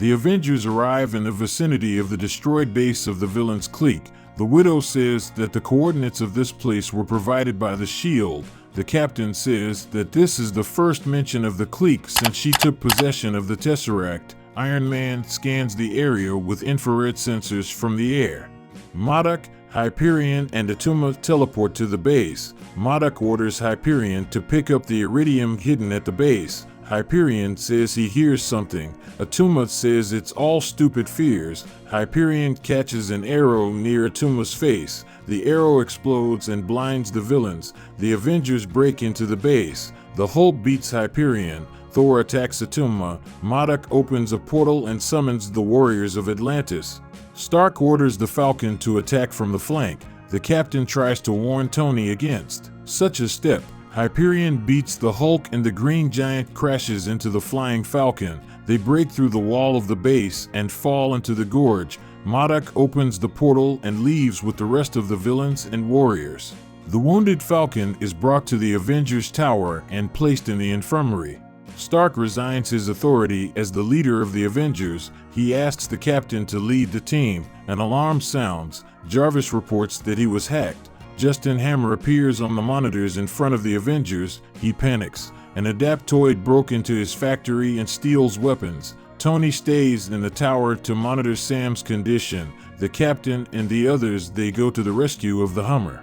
The Avengers arrive in the vicinity of the destroyed base of the villain's clique. The Widow says that the coordinates of this place were provided by the Shield. The Captain says that this is the first mention of the clique since she took possession of the Tesseract. Iron Man scans the area with infrared sensors from the air. MODOK, Hyperion, and Attuma teleport to the base. MODOK orders Hyperion to pick up the iridium hidden at the base. Hyperion says he hears something. Attuma says it's all stupid fears. Hyperion catches an arrow near Attuma's face. The arrow explodes and blinds the villains. The Avengers break into the base. The Hulk beats Hyperion. Thor attacks Attuma. MODOK opens a portal and summons the warriors of Atlantis. Stark orders the Falcon to attack from the flank. The Captain tries to warn Tony against such a step. Hyperion beats the Hulk and the Green Giant crashes into the flying Falcon. They break through the wall of the base and fall into the gorge. MODOK opens the portal and leaves with the rest of the villains and warriors. The wounded Falcon is brought to the Avengers Tower and placed in the infirmary. Stark resigns his authority as the leader of the Avengers. He asks the Captain to lead the team. An alarm sounds. Jarvis reports that he was hacked. Justin Hammer appears on the monitors in front of the Avengers. He panics. An Adaptoid broke into his factory and steals weapons. Tony stays in the tower to monitor Sam's condition. The Captain and the others, they go to the rescue of the Hummer.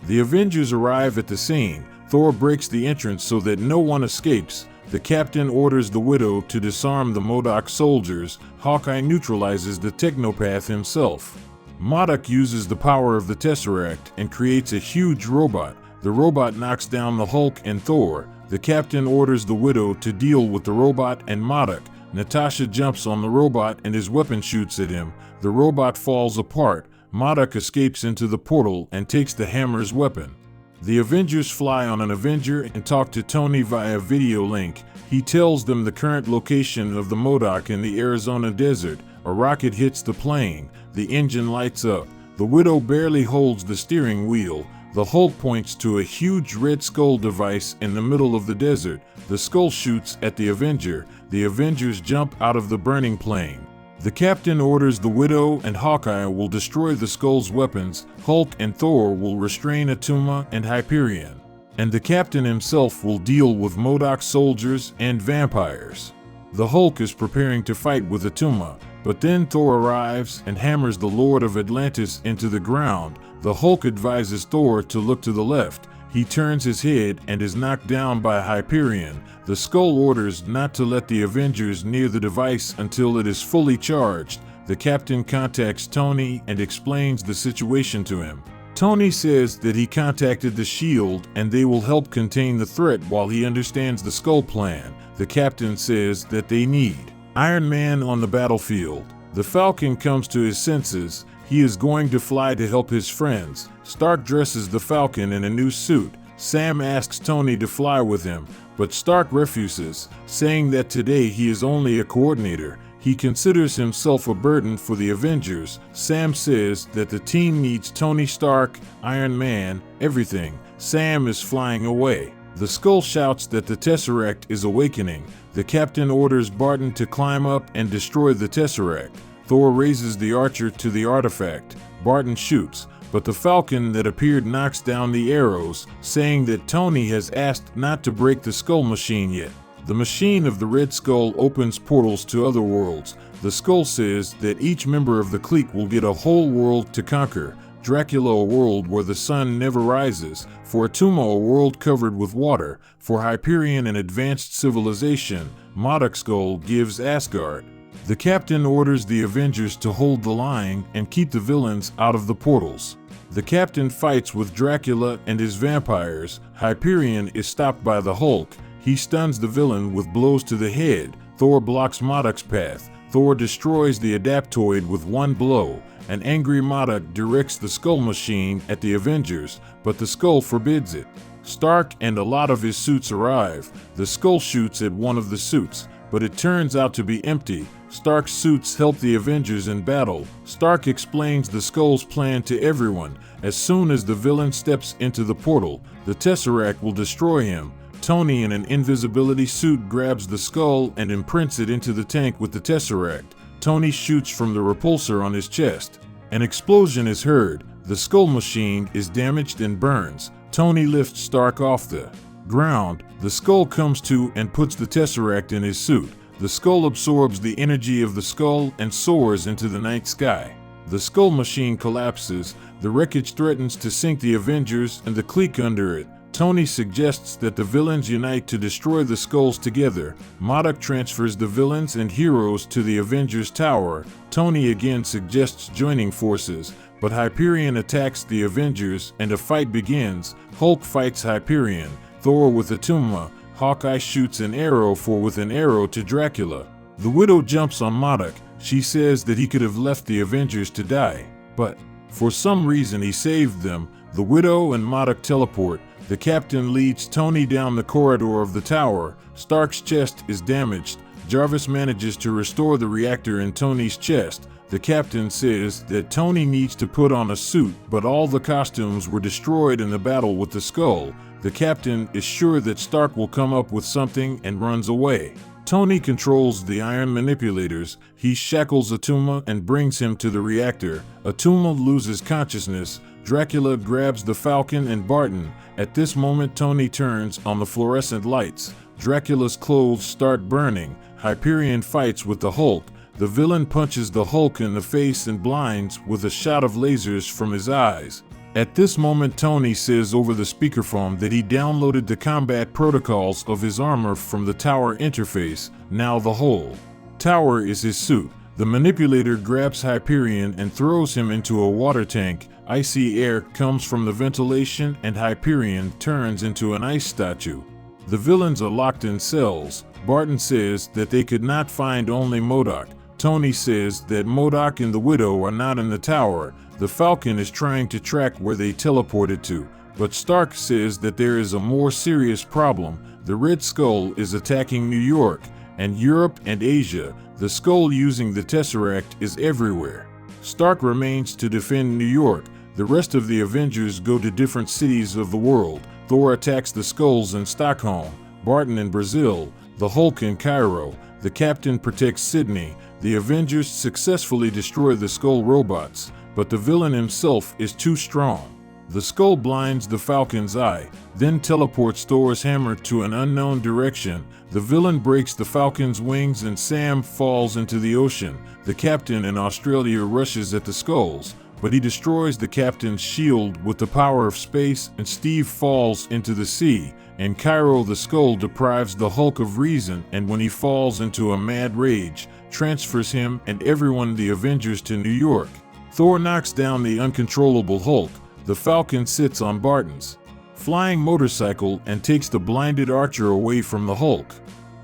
The Avengers arrive at the scene. Thor breaks the entrance so that no one escapes. The Captain orders the Widow to disarm the MODOK soldiers. Hawkeye neutralizes the Technopath himself. MODOK uses the power of the Tesseract and creates a huge robot. The robot knocks down the Hulk and Thor. The Captain orders the Widow to deal with the robot and MODOK. Natasha jumps on the robot and his weapon shoots at him. The robot falls apart. MODOK escapes into the portal and takes the Hammer's weapon. The Avengers fly on an Avenger and talk to Tony via video link. He tells them the current location of the MODOK in the Arizona desert. A rocket hits the plane. The engine lights up. The Widow barely holds the steering wheel. The Hulk points to a huge red skull device in the middle of the desert. The skull shoots at the Avenger. The Avengers jump out of the burning plane. The Captain orders the Widow and Hawkeye will destroy the skull's weapons. Hulk and Thor will restrain Attuma and Hyperion. And the Captain himself will deal with MODOK soldiers and vampires. The Hulk is preparing to fight with Attuma, but then Thor arrives and hammers the Lord of Atlantis into the ground. The Hulk advises Thor to look to the left. He turns his head and is knocked down by Hyperion. The Skull orders not to let the Avengers near the device until it is fully charged. The Captain contacts Tony and explains the situation to him. Tony says that he contacted the Shield and they will help contain the threat while he understands the Skull plan. The Captain says that they need Iron Man on the battlefield. The Falcon comes to his senses. He is going to fly to help his friends. Stark dresses the Falcon in a new suit. Sam asks Tony to fly with him, but Stark refuses, saying that today he is only a coordinator. He considers himself a burden for the Avengers. Sam says that the team needs Tony Stark, Iron Man, everything. Sam is flying away. The Skull shouts that the Tesseract is awakening. The Captain orders Barton to climb up and destroy the Tesseract. Thor raises the archer to the artifact. Barton shoots, but the Falcon that appeared knocks down the arrows, saying that Tony has asked not to break the Skull machine yet. The machine of the Red Skull opens portals to other worlds. The Skull says that each member of the clique will get a whole world to conquer. Dracula, a world where the sun never rises. For Attuma, a world covered with water. For Hyperion, an advanced civilization. MODOK Skull gives Asgard. The Captain orders the Avengers to hold the line and keep the villains out of the portals. The Captain fights with Dracula and his vampires. Hyperion is stopped by the Hulk. He stuns the villain with blows to the head. Thor blocks MODOK's path. Thor destroys the Adaptoid with one blow. An angry MODOK directs the Skull machine at the Avengers, but the Skull forbids it. Stark and a lot of his suits arrive. The Skull shoots at one of the suits, but it turns out to be empty. Stark's suits help the Avengers in battle. Stark explains the Skull's plan to everyone. As soon as the villain steps into the portal, the Tesseract will destroy him. Tony in an invisibility suit grabs the Skull and imprints it into the tank with the Tesseract. Tony shoots from the repulsor on his chest. An explosion is heard. The skull machine is damaged and burns. Tony lifts Stark off the ground. The skull comes to and puts the Tesseract in his suit. The skull absorbs the energy of the skull and soars into the night sky. The skull machine collapses. The wreckage threatens to sink the Avengers and the clique under it. Tony suggests that the villains unite to destroy the skulls together. MODOK transfers the villains and heroes to the Avengers Tower. Tony again suggests joining forces, but Hyperion attacks the Avengers and a fight begins. Hulk fights Hyperion. Thor with Attuma. Hawkeye shoots an arrow to Dracula. The Widow jumps on MODOK. She says that he could have left the Avengers to die, but for some reason he saved them. The Widow and MODOK teleport. The captain leads Tony down the corridor of the tower. Stark's chest is damaged. Jarvis manages to restore the reactor in Tony's chest. The captain says that Tony needs to put on a suit, but all the costumes were destroyed in the battle with the skull. The captain is sure that Stark will come up with something and runs away. Tony controls the iron manipulators. He shackles Attuma and brings him to the reactor. Attuma loses consciousness. Dracula grabs the Falcon and Barton. At this moment, Tony turns on the fluorescent lights. Dracula's clothes start burning. Hyperion fights with the Hulk. The villain punches the Hulk in the face and blinds with a shot of lasers from his eyes. At this moment, Tony says over the speakerphone that he downloaded the combat protocols of his armor from the tower interface. Now the whole tower is his suit. The manipulator grabs Hyperion and throws him into a water tank. Icy air comes from the ventilation and Hyperion turns into an ice statue. The villains are locked in cells. Barton says that they could not find only MODOK. Tony says that MODOK and the Widow are not in the tower. The Falcon is trying to track where they teleported to, but Stark says that there is a more serious problem. The Red Skull is attacking New York and Europe and Asia. The skull using the Tesseract is everywhere. Stark remains to defend New York. The rest of the Avengers go to different cities of the world. Thor attacks the skulls in Stockholm, Barton in Brazil, the Hulk in Cairo. The Captain protects Sydney. The Avengers successfully destroy the skull robots, but the villain himself is too strong. The skull blinds the Falcon's eye, then teleports Thor's hammer to an unknown direction. The villain breaks the Falcon's wings and Sam falls into the ocean. The captain in Australia rushes at the skulls, but he destroys the captain's shield with the power of space and Steve falls into the sea. In Cairo, the skull deprives the Hulk of reason and when he falls into a mad rage, transfers him and everyone the Avengers to New York. Thor knocks down the uncontrollable Hulk. The Falcon sits on Barton's flying motorcycle and takes the blinded Archer away from the Hulk.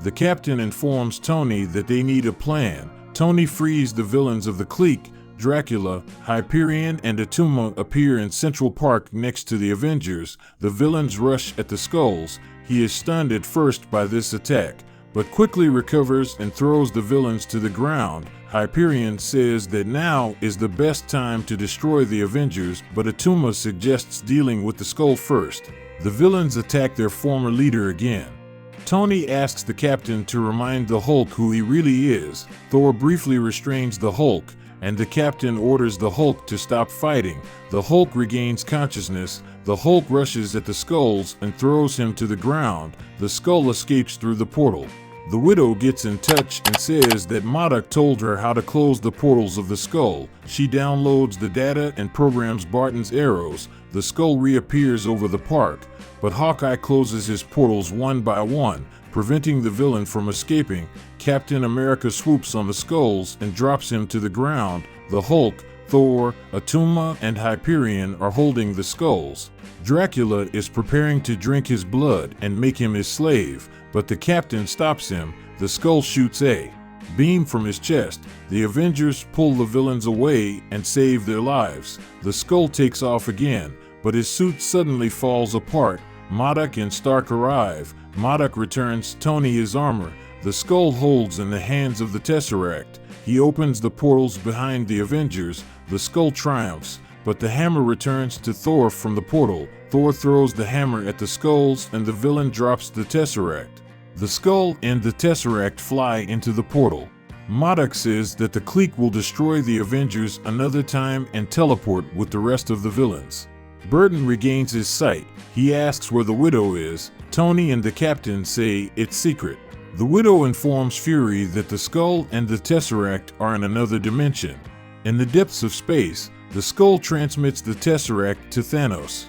The captain informs Tony that they need a plan. Tony frees the villains of the clique. Dracula, Hyperion, and Attuma appear in Central Park next to the Avengers. The villains rush at the skulls. He is stunned at first by this attack, but quickly recovers and throws the villains to the ground. Hyperion says that now is the best time to destroy the Avengers, but Attuma suggests dealing with the skull first. The villains attack their former leader again. Tony asks the captain to remind the Hulk who he really is. Thor briefly restrains the Hulk, and the captain orders the Hulk to stop fighting. The Hulk regains consciousness. The Hulk rushes at the skulls and throws him to the ground. The skull escapes through the portal. The Widow gets in touch and says that MODOK told her how to close the portals of the skull. She downloads the data and programs Barton's arrows. The skull reappears over the park, but Hawkeye closes his portals one by one, preventing the villain from escaping. Captain America swoops on the skulls and drops him to the ground. The Hulk, Thor, Attuma, and Hyperion are holding the skulls. Dracula is preparing to drink his blood and make him his slave, but the captain stops him. The skull shoots a beam from his chest. The Avengers pull the villains away and save their lives. The skull takes off again, but his suit suddenly falls apart. MODOK and Stark arrive. MODOK returns Tony his armor. The skull holds in the hands of the Tesseract. He opens the portals behind the Avengers. The skull triumphs, but the hammer returns to Thor from the portal. Thor throws the hammer at the skulls and the villain drops the Tesseract. The skull and the Tesseract fly into the portal. MODOK says that the clique will destroy the Avengers another time and teleport with the rest of the villains. Burton regains his sight. He asks where the Widow is. Tony and the Captain say it's secret. The Widow informs Fury that the Skull and the Tesseract are in another dimension. In the depths of space, the Skull transmits the Tesseract to THANOS.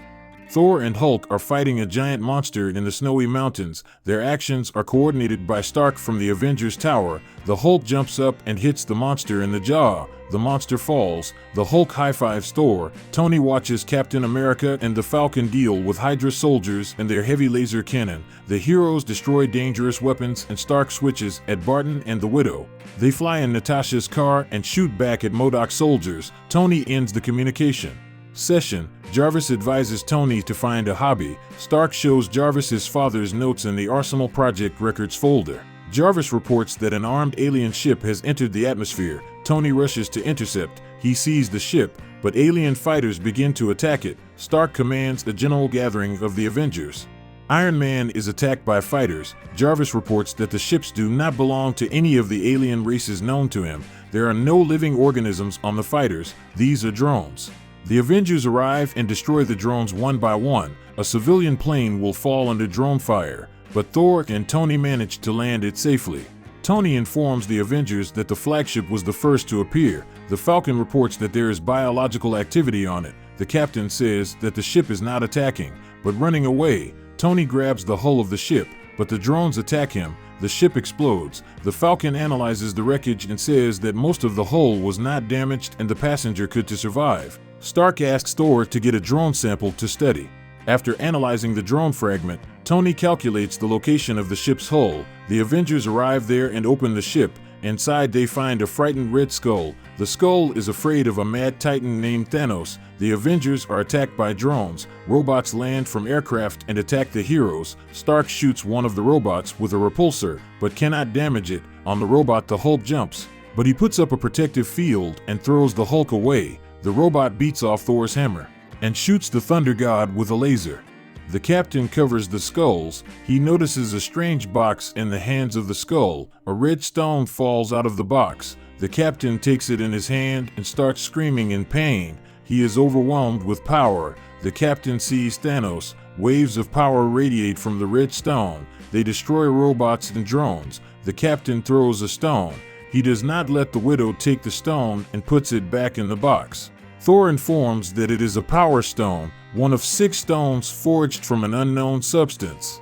Thor and Hulk are fighting a giant monster in the snowy mountains. Their actions are coordinated by Stark from the Avengers Tower. The Hulk jumps up and hits the monster in the jaw. The monster falls. The Hulk high-fives Thor. Tony watches Captain America and the Falcon deal with Hydra soldiers and their heavy laser cannon. The heroes destroy dangerous weapons and Stark switches at Barton and the Widow. They fly in Natasha's car and shoot back at MODOK soldiers. Tony ends the communication session. Jarvis advises Tony to find a hobby. Stark shows Jarvis his father's notes in the Arsenal Project records folder. Jarvis reports that an armed alien ship has entered the atmosphere. Tony rushes to intercept. He sees the ship, but alien fighters begin to attack it. Stark commands a general gathering of the Avengers. Iron Man is attacked by fighters. Jarvis reports that the ships do not belong to any of the alien races known to him. There are no living organisms on the fighters. These are drones. The Avengers arrive and destroy the drones one by one. A civilian plane will fall under drone fire, but Thor and Tony manage to land it safely. Tony informs the Avengers that the flagship was the first to appear. The Falcon reports that there is biological activity on it. The captain says that the ship is not attacking, but running away. Tony grabs the hull of the ship, but the drones attack him. The ship explodes. The Falcon analyzes the wreckage and says that most of the hull was not damaged and the passenger could survive. Stark asks Thor to get a drone sample to study. After analyzing the drone fragment, Tony calculates the location of the ship's hull. The Avengers arrive there and open the ship. Inside they find a frightened Red Skull. The Skull is afraid of a mad titan named THANOS. The Avengers are attacked by drones. Robots land from aircraft and attack the heroes. Stark shoots one of the robots with a repulsor, but cannot damage it. On the robot the Hulk jumps, but he puts up a protective field and throws the Hulk away. The robot beats off Thor's hammer and shoots the Thunder God with a laser. The captain covers the skulls. He notices a strange box in the hands of the skull. A red stone falls out of the box. The captain takes it in his hand and starts screaming in pain. He is overwhelmed with power. The captain sees THANOS. Waves of power radiate from the red stone. They destroy robots and drones. The captain throws a stone. He does not let the Widow take the stone and puts it back in the box. Thor informs that it is a power stone, one of 6 stones forged from an unknown substance.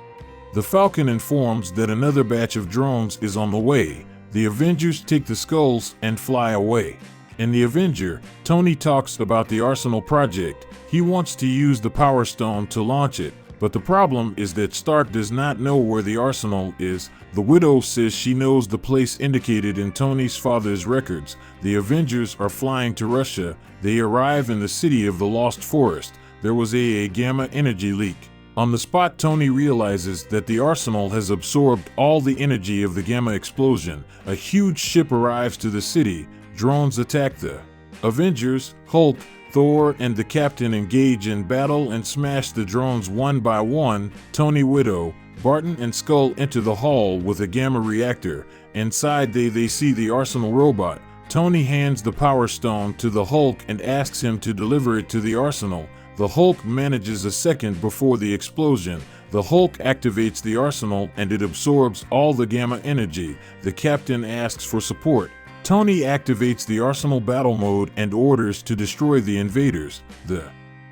The Falcon informs that another batch of drones is on the way. The Avengers take the skulls and fly away. In The Avenger, Tony talks about the Arsenal Project. He wants to use the Power Stone to launch it, but the problem is that Stark does not know where the arsenal is. The Widow says she knows the place indicated in Tony's father's records. The Avengers are flying to Russia. They arrive in the city of the Lost Forest. There was a gamma energy leak. On the spot, Tony realizes that the arsenal has absorbed all the energy of the gamma explosion. A huge ship arrives to the city. Drones attack the Avengers. Hulk, Thor, and the captain engage in battle and smash the drones one by one. Tony, Widow, Barton, and Skull enter the hall with a gamma reactor. Inside they see the Arsenal robot. Tony hands the Power Stone to the Hulk and asks him to deliver it to the Arsenal. The Hulk manages a second before the explosion. The Hulk activates the Arsenal and it absorbs all the gamma energy. The captain asks for support. Tony activates the Arsenal battle mode and orders to destroy the invaders. The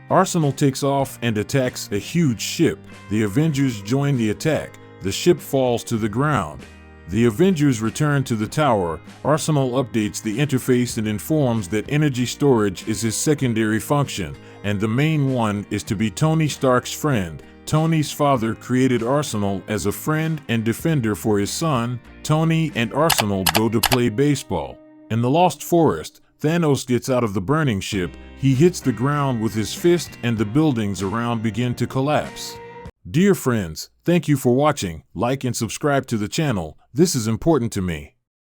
Arsenal takes off and attacks a huge ship. The Avengers join the attack. The ship falls to the ground. The Avengers return to the tower. Arsenal updates the interface and informs that energy storage is his secondary function, and the main one is to be Tony Stark's friend. Tony's father created Arsenal as a friend and defender for his son. Tony and Arsenal go to play baseball. In the Lost Forest, Thanos gets out of the burning ship. He hits the ground with his fist and the buildings around begin to collapse. Dear friends, thank you for watching. Like and subscribe to the channel. This is important to me.